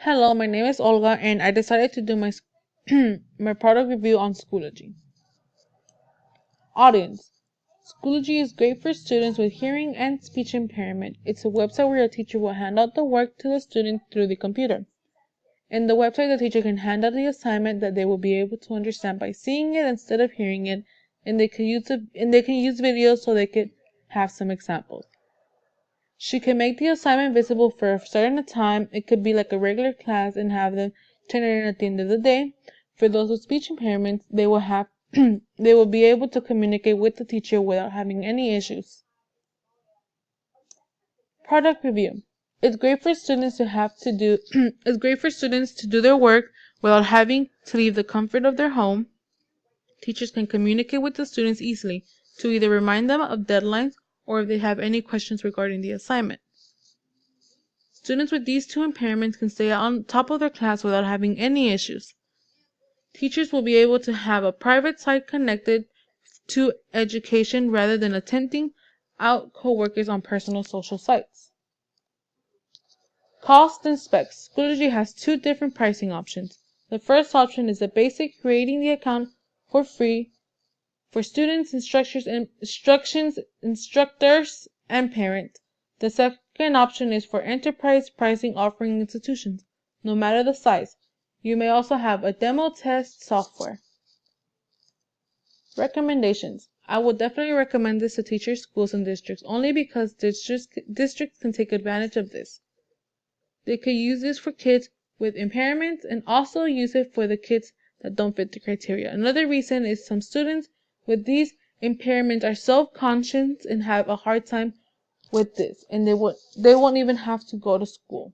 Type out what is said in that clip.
Hello, my name is Olga, and I decided to do my my product review on Schoology. Audience. Schoology is great for students with hearing and speech impairment. It's a website where a teacher will hand out the work to the student through the computer. In the website, the teacher can hand out the assignment that they will be able to understand by seeing it instead of hearing it, and they can use videos so they could have some examples. She can make the assignment visible for a certain time. It could be like a regular class and have them turn it in at the end of the day. For those with speech impairments, they will have they will be able to communicate with the teacher without having any issues. Product review. It's great for students to have to do it's great for students to do their work without having to leave the comfort of their home. Teachers can communicate with the students easily to either remind them of deadlines or if they have any questions regarding the assignment. Students with these two impairments can stay on top of their class without having any issues. Teachers will be able to have a private site connected to education rather than attempting out coworkers on personal social sites. Cost and specs. Schoology has two different pricing options. The first option is the basic, creating the account for free for students, instructors, and parents. The second option is for enterprise pricing, offering institutions, no matter the size. You may also have a demo test software. Recommendations. I would definitely recommend this to teachers, schools, and districts only because districts can take advantage of this. They could use this for kids with impairments and also use it for the kids that don't fit the criteria. Another reason is some students with these impairments are self-conscious and have a hard time with this, and they won't even have to go to school.